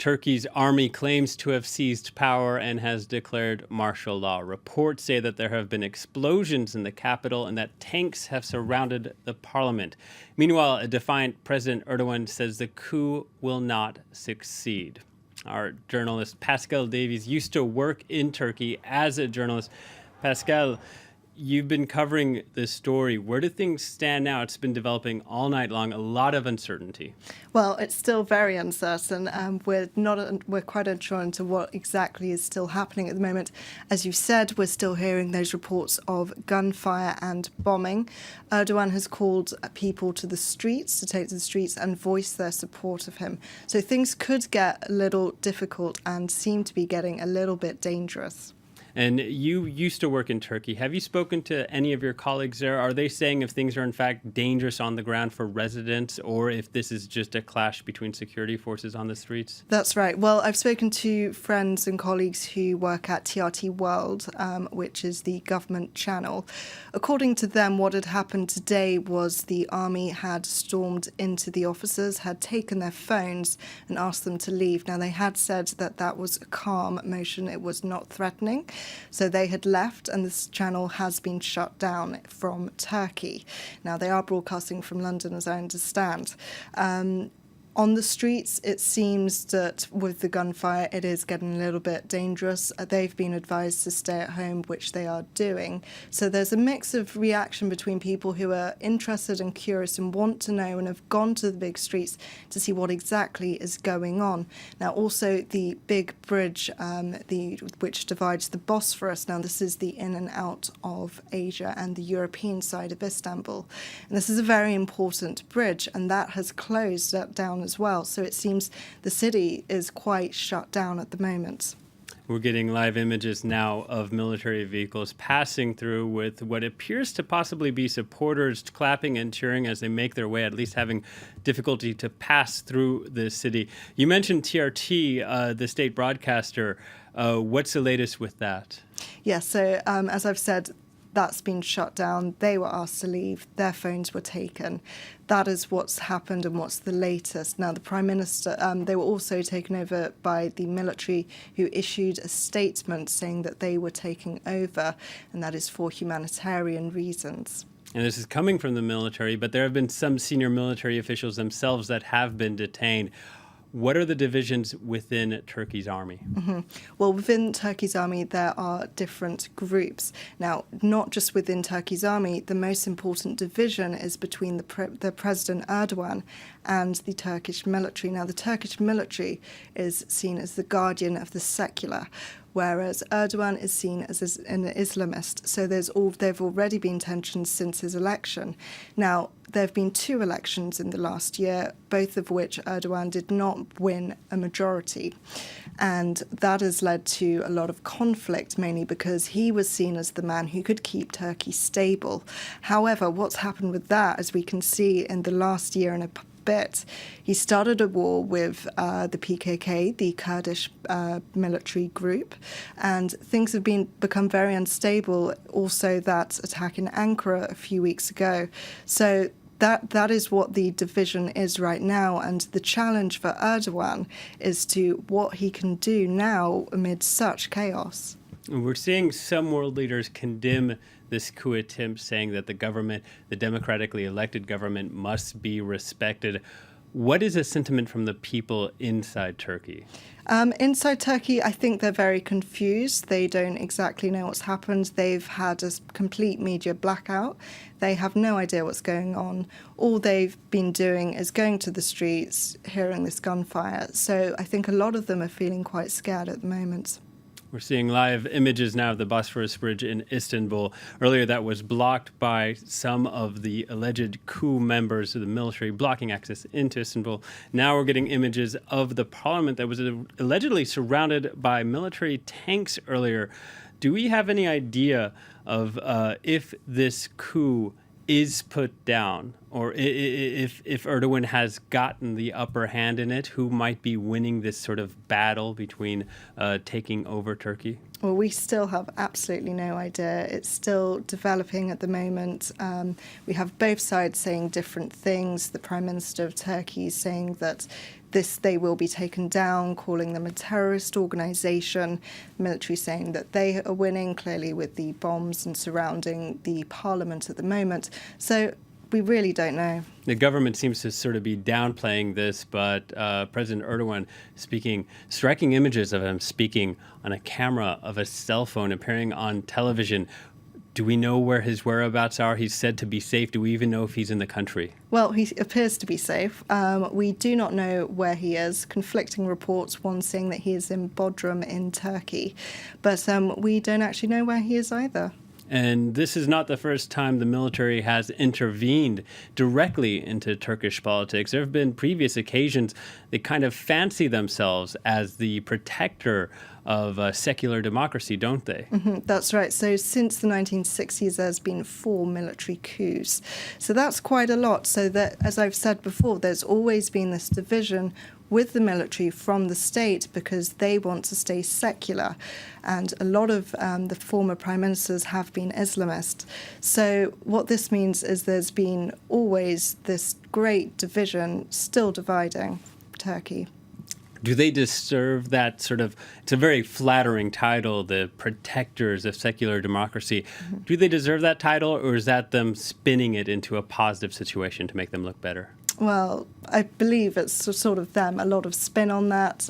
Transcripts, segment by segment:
Turkey's army claims to have seized power and has declared martial law. Reports say that there have been explosions in the capital and that tanks have surrounded the parliament. Meanwhile, a defiant President Erdogan says the coup will not succeed. Our journalist Pascal Davies used to work in Turkey as a journalist. Pascal, you've been covering this story. Where do things stand now? It's been developing all night long, a lot of uncertainty. Well, it's still very uncertain. We're quite unsure into what exactly is still happening at the moment. As you said, we're still hearing those reports of gunfire and bombing. Erdogan has called people to the streets, to take to the streets and voice their support of him. So things could get a little difficult and seem to be getting a little bit dangerous. And you used to work in Turkey. Have you spoken to any of your colleagues there? Are they saying if things are in fact dangerous on the ground for residents, or if this is just a clash between security forces on the streets? That's right. Well, I've spoken to friends and colleagues who work at TRT World, which is the government channel. According to them, what had happened today was the army had stormed into the officers, had taken their phones and asked them to leave. Now, they had said that that was a calm motion. It was not threatening. So they had left, and this channel has been shut down from Turkey. Now, they are broadcasting from London, as I understand. On the streets, it seems that with the gunfire, it is getting a little bit dangerous. They've been advised to stay at home, which they are doing. So there's a mix of reaction between people who are interested and curious and want to know and have gone to the big streets to see what exactly is going on. Now, also the big bridge, which divides the Bosphorus. Now, this is the in and out of Asia and the European side of Istanbul. And this is a very important bridge, and that has closed down as well. So it seems the city is quite shut down at the moment. We're getting live images now of military vehicles passing through with what appears to possibly be supporters clapping and cheering as they make their way, at least having difficulty to pass through the city. You mentioned TRT, the state broadcaster. What's the latest with that? Yes, so as I've said, that's been shut down. They were asked to leave. Their phones were taken. That is what's happened and what's the latest. Now, the Prime Minister, they were also taken over by the military, who issued a statement saying that they were taking over, and that is for humanitarian reasons. And this is coming from the military, but there have been some senior military officials themselves that have been detained. What are the divisions within Turkey's army? Mm-hmm. Well, within Turkey's army, there are different groups. Now, not just within Turkey's army, the most important division is between the President Erdogan and the Turkish military. Now, the Turkish military is seen as the guardian of the secular, whereas Erdogan is seen as an Islamist. So they've already been tensions since his election. Now, there have been 2 elections in the last year, both of which Erdogan did not win a majority. And that has led to a lot of conflict, mainly because he was seen as the man who could keep Turkey stable. However, what's happened with that, as we can see in the last year and a bit, he started a war with the PKK, the Kurdish military group, and things have become very unstable. Also, that attack in Ankara a few weeks ago. So that is what the division is right now, and the challenge for Erdogan is to what he can do now amid such chaos. We're seeing some world leaders condemn this coup attempt, saying that the government, the democratically elected government, must be respected. What is a sentiment from the people inside Turkey? Inside Turkey, I think they're very confused. They don't exactly know what's happened. They've had a complete media blackout. They have no idea what's going on. All they've been doing is going to the streets, hearing this gunfire. So I think a lot of them are feeling quite scared at the moment. We're seeing live images now of the Bosphorus Bridge in Istanbul. Earlier, that was blocked by some of the alleged coup members of the military, blocking access into Istanbul. Now we're getting images of the parliament that was allegedly surrounded by military tanks earlier. Do we have any idea of if this coup is put down, Or if Erdogan has gotten the upper hand in it, who might be winning this sort of battle between taking over Turkey? Well, we still have absolutely no idea. It's still developing at the moment. We have both sides saying different things. The Prime Minister of Turkey is saying that they will be taken down, calling them a terrorist organisation. Military saying that they are winning, clearly with the bombs and surrounding the parliament at the moment. So we really don't know. The government seems to sort of be downplaying this, but President Erdogan striking images of him speaking on a camera of a cell phone, appearing on television. Do we know where his whereabouts are? He's said to be safe. Do we even know if he's in the country? Well, he appears to be safe. We do not know where he is. Conflicting reports, one saying that he is in Bodrum in Turkey. But we don't actually know where he is either. And this is not the first time the military has intervened directly into Turkish politics. There have been previous occasions they kind of fancy themselves as the protector of secular democracy, don't they? That's right. So since the 1960s, there's been 4 military coups. So that's quite a lot. So that, as I've said before, there's always been this division with the military from the state because they want to stay secular. And a lot of the former prime ministers have been Islamist. So what this means is there's been always this great division still dividing Turkey. Do they deserve that sort of, it's a very flattering title, the protectors of secular democracy. Do they deserve that title, or is that them spinning it into a positive situation to make them look better? Well, I believe it's sort of them, a lot of spin on that.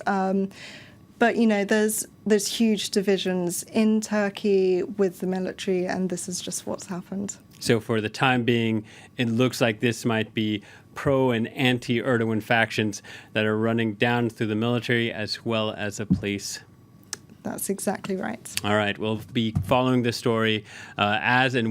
But, you know, there's huge divisions in Turkey with the military, and this is just what's happened. So for the time being, it looks like this might be pro and anti-Erdogan factions that are running down through the military as well as the police. That's exactly right. All right, we'll be following this story as and when